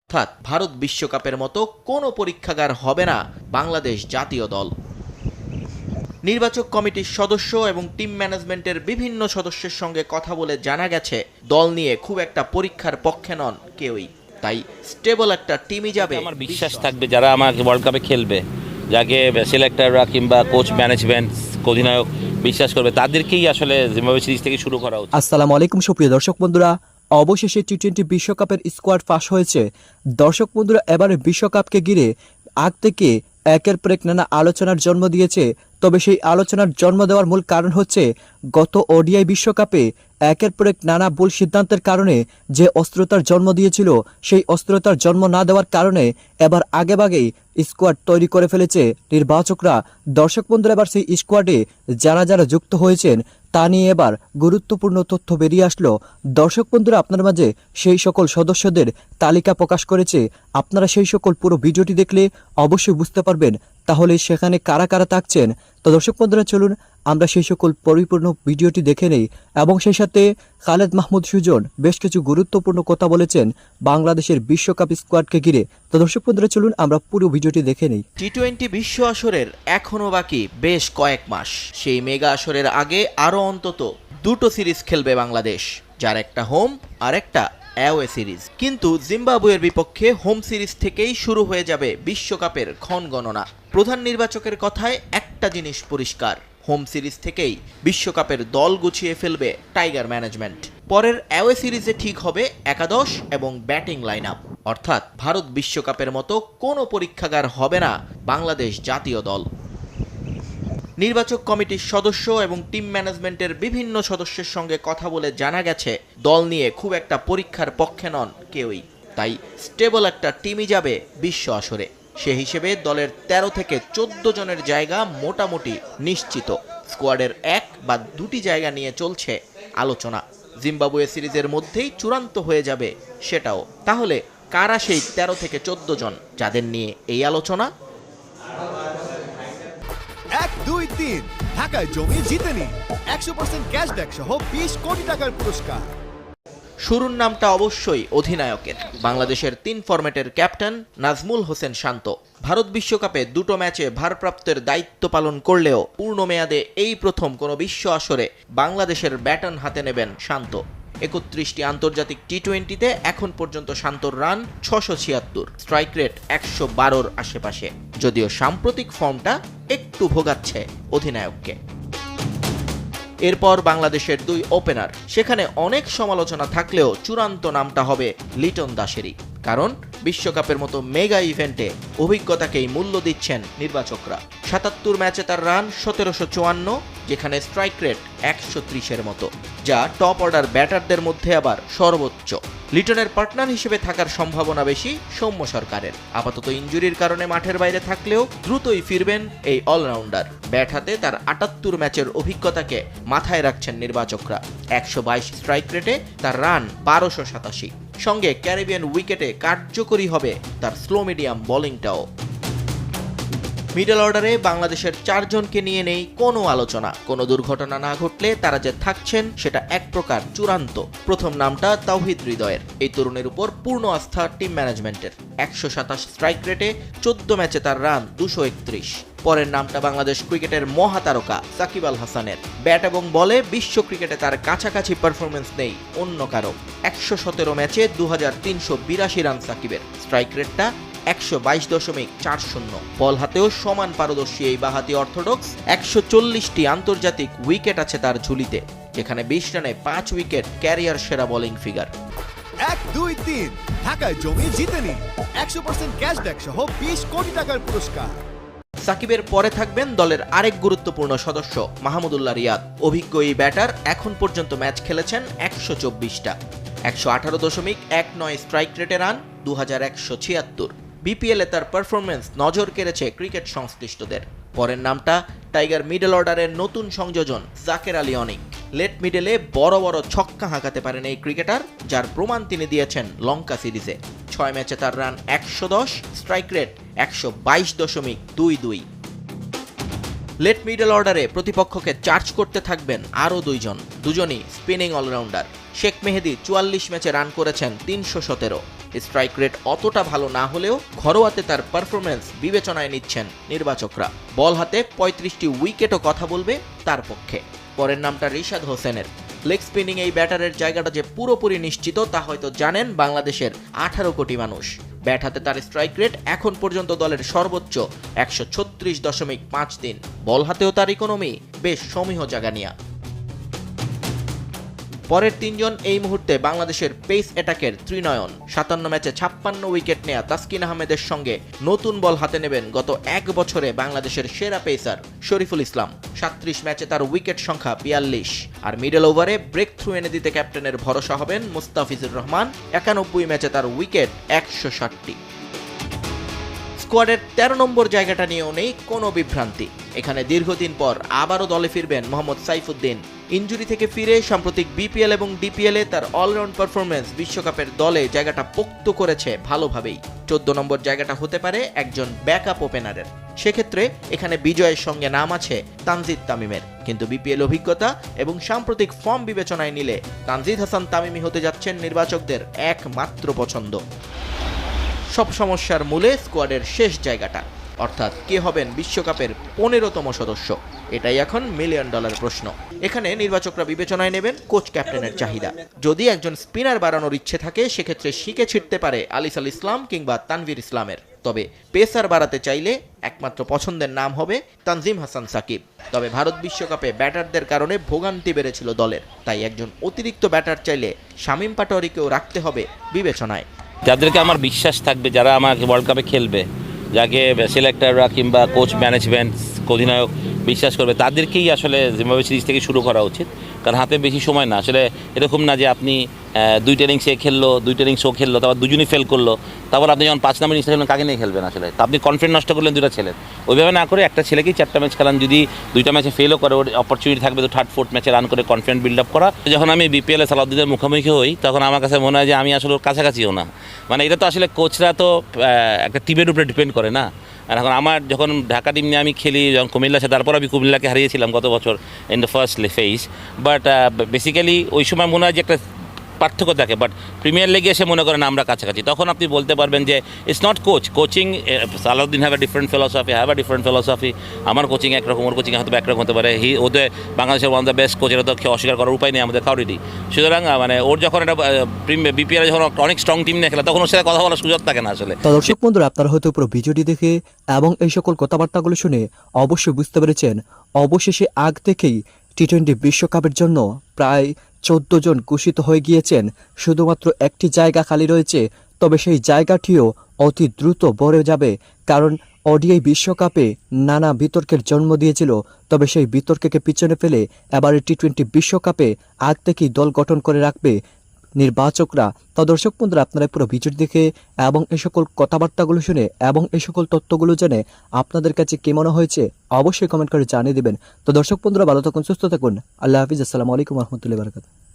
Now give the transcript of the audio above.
অর্থাৎ ভারত বিশ্বকাপের মতো কোনো পরীক্ষাগার হবে না বাংলাদেশ জাতীয় দল। নির্বাচক কমিটির সদস্য এবং টিম ম্যানেজমেন্টের বিভিন্ন সদস্যের সঙ্গে কথা বলে জানা গেছে দল নিয়ে খুব একটা পরীক্ষার পক্ষে নন কেউই। তাই স্টেবল একটা টিমই যাবে। আমার বিশ্বাস থাকবে যারা আমাকে ওয়ার্ল্ড কাপে খেলবে, যাকে সিলেক্টররা কিংবা কোচ ম্যানেজমেন্ট অধিনায়ক বিশ্বাস করবে, তাদেরকেই আসলে জিম্বাবুয়ে সিরিজ থেকে শুরু করা উচিত। আসসালামু আলাইকুম সুপ্রিয় দর্শক বন্ধুরা, অবশেষে টি-20 বিশ্বকাপের স্কোয়াড ফাঁস হয়েছে। দর্শক বন্ধুরা, এবারে বিশ্বকাপকে ঘিরে আগ থেকে একের পর এক নানা আলোচনার জন্ম দিয়েছে। তবে সেই আলোচনার জন্ম দেওয়ার মূল কারণ হচ্ছে গত ওডিআই বিশ্বকাপে একের পর এক নানা ভুল সিদ্ধান্তের কারণে যে অস্থিরতার জন্ম দিয়েছিল, সেই অস্থিরতার জন্ম না দেওয়ার কারণে এবার আগেভাগেই স্কোয়াড তৈরি করে ফেলেছে নির্বাচকরা। দর্শক বন্ধুরা, এবার সেই স্কোয়াডে যারা যারা যুক্ত হয়েছেন তা নিয়ে এবার গুরুত্বপূর্ণ তথ্য বেরিয়ে আসলো। দর্শক বন্ধুরা, আপনার মাঝে সেই সকল সদস্যদের তালিকা প্রকাশ করেছে। আপনারা সেই সকল পুরো ভিডিওটি দেখলে অবশ্যই বুঝতে পারবেন তাহলে সেখানে কারা কারা থাকছেন। তো দর্শক বন্ধুরা, চলুন আমরা সেই সকল পরিপূর্ণ ভিডিওটি দেখে নেই। এবং সেই সাথে খালেদ মাহমুদ সুজন বেশ কিছু গুরুত্বপূর্ণ কথা বলেছেন বাংলাদেশের বিশ্বকাপ স্কোয়াডকে ঘিরে। তো দর্শক বন্ধুরা, চলুন আমরা পুরো ভিডিওটি দেখে নেই। টি-20 বিশ্ব আসরের এখনও বাকি বেশ কয়েক মাস। সেই মেগা আসরের আগে আরও অন্তত দুটো সিরিজ খেলবে বাংলাদেশ, যার একটা হোম আর একটা অ্যাওয়ে সিরিজ। কিন্তু জিম্বাবুয়ের বিপক্ষে হোম সিরিজ থেকেই শুরু হয়ে যাবে বিশ্বকাপের ক্ষণ গণনা। প্রধান নির্বাচকের কথায় একটা জিনিস পরিষ্কার, হোম সিরিজ থেকেই বিশ্বকাপের দল গুছিয়ে ফেলবে টাইগার ম্যানেজমেন্ট। পরের অ্যাওয়ে সিরিজে ঠিক হবে একাদশ এবং ব্যাটিং লাইন আপ। অর্থাৎ ভারত বিশ্বকাপের মতো কোনো পরীক্ষাগার হবে না বাংলাদেশ জাতীয় দল। নির্বাচক কমিটির সদস্য এবং টিম ম্যানেজমেন্টের বিভিন্ন সদস্যের সঙ্গে কথা বলে জানা গেছে দল নিয়ে খুব একটা পরীক্ষার পক্ষে নন কেউই। তাই স্টেবল একটা টিমই যাবে বিশ্ব আসরে। সে হিসেবে দলের 13 থেকে 14 জনের জায়গা মোটামুটি নিশ্চিত। স্কোয়াডের এক বা দুটি জায়গা নিয়ে চলছে আলোচনা। জিম্বাবুয়ে সিরিজের মধ্যেই চূড়ান্ত হয়ে যাবে সেটাও। তাহলে কারা সেই 13 থেকে 14 জন যাদের নিয়ে এই আলোচনা? 1, 2, 3 ঢাকায় জমি জিতে নিন 100% ক্যাশব্যাক সহ 20 কোটি টাকার পুরস্কার। শুরুর নামটা অবশ্যই অধিনায়কের। বাংলাদেশের 3 ফরম্যাটের ক্যাপ্টেন নাজমুল হোসেন শান্ত ভারত বিশ্বকাপে দুটো ম্যাচে ভারপ্রাপ্তের দায়িত্ব পালন করলেও পূর্ণ মেয়াদে এই প্রথম কোনো বিশ্ব আসরে বাংলাদেশের ব্যাটন হাতে নেবেন শান্ত। 31টি আন্তর্জাতিক টি-20তে এখন পর্যন্ত শান্তর রান 676, স্ট্রাইক রেট 112-র আশেপাশে। যদিও সাম্প্রতিক ফর্মটা একটু ভোগাচ্ছে অধিনায়ককে। এরপর বাংলাদেশের 2 ওপেনার, সেখানে অনেক সমালোচনা থাকলেও চূড়ান্ত নামটা হবে লিটন দাসেরই। কারণ বিশ্বকাপের মতো মেগা ইভেন্টে অভিজ্ঞতাকেই মূল্য দিচ্ছেন নির্বাচকরা। 77 ম্যাচে তার রান 1754, যেখানে স্ট্রাইক রেট 130-এর মতো, যা টপ অর্ডার ব্যাটারদের মধ্যে আবার সর্বোচ্চ। লিটনের পার্টনার হিসেবে থাকার সম্ভাবনা বেশি সৌম্য সরকারের। আপাতত ইনজুরির কারণে মাঠের বাইরে থাকলেও দ্রুতই ফিরবেন এই অলরাউন্ডার। ব্যাট হাতে তার 78 ম্যাচের অভিজ্ঞতাকে মাথায় রাখছেন নির্বাচকরা। 122 স্ট্রাইক রেটে তার রান 1287, সঙ্গে ক্যারিবিয়ান উইকেটে কার্যকরী হবে তার স্লো মিডিয়াম বোলিংটাও। মিডল অর্ডারে বাংলাদেশের 4 জনকে নিয়ে নেই কোনো আলোচনা। কোনো দুর্ঘটনা না ঘটলে তারা যে থাকছেন সেটা এক প্রকার চূড়ান্ত। প্রথম নামটা তাওহিদ হৃদয়ের। এই তরুণের উপর পূর্ণ আস্থা টিম ম্যানেজমেন্টের। 127 স্ট্রাইক রেটে 14 ম্যাচে তার রান 231। পরের নামটা বাংলাদেশ ক্রিকেটের মহাতারকা সাকিব আল হাসানের। ব্যাট এবং বলে বিশ্ব ক্রিকেটে তার কাছাকাছি পারফরমেন্স নেই অন্য কারো। 117 ম্যাচে 2382 রান সাকিবের। স্ট্রাইক রেটটা 122.40। বল হাতেও সমান পারদর্শী এই বাঁহাতি অর্থোডক্স। 140টি আন্তর্জাতিক উইকেট আছে তার ঝুলিতে, যেখানে 20 রানে 5 উইকেট ক্যারিয়ার সেরা বোলিং ফিগার। 1, 2, 3 ঢাকায় জমি জিতে নিন 100% ক্যাশব্যাক সহ 20 কোটি টাকার পুরস্কার। সাকিবের পরে থাকবেন দলের আরেক গুরুত্বপূর্ণ সদস্য মাহমুদুল্লাহ রিয়াদ। অভিজ্ঞ এই ব্যাটার এখন পর্যন্ত ম্যাচ খেলেছেন 124টা। 118.19 স্ট্রাইক রেটে রান 2176। বিপিএলে তার পারফরমেন্স নজর কেড়েছে ক্রিকেট সংশ্লিষ্টদের। পরের নামটা টাইগার মিডল অর্ডারের নতুন সংযোজন জাকের আলী অনিক। লেট মিডলে বড় বড় ছক্কা হাঁকাতে পারেন এই ক্রিকেটার, যার প্রমাণ তিনি দিয়েছেন লঙ্কা সিরিজে। 6 ম্যাচে তার run 110, strike rate 122.22। Late middle অর্ডারে প্রতিপক্ষকে চার্জ করতে থাকবেন আরও 2 জন, দুজনই স্পিনিং অলরাউন্ডার। শেখ মেহেদী 44 ম্যাচে রান করেছেন 317। স্ট্রাইক রেট অতটা ভালো না হলেও ঘরোয়াতে তার পারফরমেন্স বিবেচনায় নিচ্ছেন নির্বাচকরা। বল হাতে 35টি উইকেটও কথা বলবে তার পক্ষে। পরের নামটা রিশাদ হোসেনের। লেগ স্পিনিং এই ব্যাটারের জায়গাটা যে পুরোপুরি নিশ্চিত তা হয়তো জানেন বাংলাদেশের 18 কোটি মানুষ। ব্যাট হাতে তার স্ট্রাইক রেট এখন পর্যন্ত দলের সর্বোচ্চ 136.53। বল হাতেও তার ইকোনমি বেশ সমীহ জাগানিয়া। পরের তিনজন এই মুহূর্তে বাংলাদেশের পেস অ্যাটাকের ত্রিনয়ন। 57 ম্যাচে 56 উইকেট নেয়া তাসকিন আহমেদের সঙ্গে নতুন বল হাতে নেবেন গত এক বছরে বাংলাদেশের সেরা পেসার শরীফুল ইসলাম। 37 ম্যাচে তার উইকেট সংখ্যা 42। আর মিডল ওভারে ব্রেক থ্রু এনে দিতে ক্যাপ্টেনের ভরসা হবেন মুস্তাফিজুর রহমান। 91 ম্যাচে তার উইকেট 160টি। স্কোয়াডের 13 নম্বর জায়গাটা নিয়েও নেই কোনো বিভ্রান্তি। এখানে দীর্ঘদিন পর আবারও দলে ফিরবেন মোহাম্মদ সাইফুদ্দিন। ইনজুরি থেকে ফিরে সাম্প্রতিক বিপিএল এবং ডিপিএলে তার অলরাউন্ড পারফরমেন্স বিশ্বকাপের দলে জায়গাটা পোক্ত করেছে ভালোভাবেই। 14 নম্বর জায়গাটা হতে পারে একজন ব্যাকআপ ওপেনারের। সেক্ষেত্রে এখানে বিজয়ের সঙ্গে নাম আছে তানজিদ তামিমের। কিন্তু বিপিএল অভিজ্ঞতা এবং সাম্প্রতিক ফর্ম বিবেচনায় নিলে তানজিদ হাসান তামিমি হতে যাচ্ছেন নির্বাচকদের একমাত্র পছন্দ। সব সমস্যার মূলে স্কোয়াডের শেষ জায়গাটা, অর্থাৎ কে হবেন বিশ্বকাপের 15তম সদস্য, এটাই এখন $1 মিলিয়ন প্রশ্ন। এখানে নির্বাচকরা বিবেচনায় নেবেন কোচ ক্যাপ্টেনের চাহিদা। যদি একজন স্পিনার বাড়ানোর ইচ্ছে থাকে সেক্ষেত্রে শিখে ছিটতে পারে আলিস আল ইসলাম কিংবা তানভীর ইসলামের। তবে পেসার বাড়াতে চাইলে একমাত্র পছন্দের নাম হবে তানজিম হাসান সাকিব। তবে ভারত বিশ্বকাপে ব্যাটারদের কারণে ভোগান্তি বেড়েছিল দলের, তাই একজন অতিরিক্ত ব্যাটার চাইলে শামীম পাটোয়ারিকেও রাখতে হবে বিবেচনায়। যাদেরকে আমার বিশ্বাস থাকবে, যারা আমাকে ওয়ার্ল্ড কাপে খেলবে, যাকে সিলেক্টররা কিংবা কোচ ম্যানেজমেন্ট অধিনায়ক বিশ্বাস করবে, তাদেরকেই আসলে জিম্বাবুয়ে সিরিজ থেকে শুরু করা উচিত। কারণ হাতে বেশি সময় না। আসলে এরকম না যে আপনি 2 ইনিংস এ খেললো, 2 ইনিংস ও খেললো, তারপর দুজনই ফেল করলো, তারপর আপনি যখন 5 নম্বর ইনিংসটা খেলবেন কাকে নিয়ে খেলবেন? আসলে তো আপনি কনফিডেন্স নষ্ট করলেন 2টা ছেলের। ওইভাবে না করে একটা ছেলেকেই 4টা ম্যাচ খেলান। যদি 2টা ম্যাচে ফেলও করে, ওর অপরচুনিটি থাকবে তো 3rd 4th ম্যাচে রান করে কনফিডেন্স বিল্ড আপ করা। যখন আমি বিপিএলে সালাউদ্দিনের মুখোমুখি হই তখন আমার কাছে মনে হয় যে আমি আসলে ওর কাছাকাছিও না। মানে এটা তো আসলে কোচরা তো একটা টিমের উপরে ডিপেন্ড করে না। আর এখন আমার যখন ঢাকা টিম নিয়ে আমি খেলি, যখন কুমিল্লা আছে, তারপর আমি কুমিল্লাকে হারিয়েছিলাম গত বছর in the first phase. But basically ওই সময় মনে হয় যে একটা পার্থক্য থাকে। বাট প্রিমিয়ার লিগে এসে মনে করেন আমরা কাছাকাছি, তখন আপনি বলতে পারবেন যে it's not coaching. Salahuddin have a different philosophy, আমার কোচিং একরকম, ওর কোচিং হয়তো একরকম হতে পারে। ওদের বাংলাদেশের ওয়ান দ্য বেস্ট কোচ, এটা তো অস্বীকার করার উপায় নেই আমাদের কাউরিরই। সুতরাং মানে ওর যখন একটা বিপিএল যখন অনেক স্ট্রং টিম নিয়ে খেলা, তখন ওর সাথে কথা বলার সুযোগ থাকে না আসলে। তো দর্শক বন্ধুরা, আপনারা হয়তো পুরো ভিডিওটি দেখে এবং এই সকল কথাবার্তাগুলো শুনে অবশ্যই বুঝতে পেরেছেন অবশেষে আগ থেকেই টি-20 বিশ্বকাপের জন্য প্রায় 14 জন ঘোষিত হয়ে গিয়েছেন। শুধুমাত্র একটি জায়গা খালি রয়েছে, তবে সেই জায়গাটিও অতি দ্রুত ভরে যাবে। কারণ ওডিআই বিশ্বকাপে নানা বিতর্কের জন্ম দিয়েছিল, তবে সেই বিতর্ককে পিছনে ফেলে এবারে টি-20 বিশ্বকাপে আগ থেকেই দল গঠন করে রাখবে নির্বাচকরা। তো দর্শক বন্ধুরা, আপনারা পুরো ভিডিওটি দেখে এবং এই সকল কথাবার্তাগুলো শুনে এবং এই সকল তথ্যগুলো জেনে আপনাদের কাছে কি মনে হয়েছে অবশ্যই কমেন্ট করে জানিয়ে দিবেন। তো দর্শক বন্ধুরা, ভালো থাকুন, সুস্থ থাকুন। আল্লাহ হাফিজ। আসসালামু আলাইকুম রহমতুল্লাহি ওয়া বারাকাতুহু।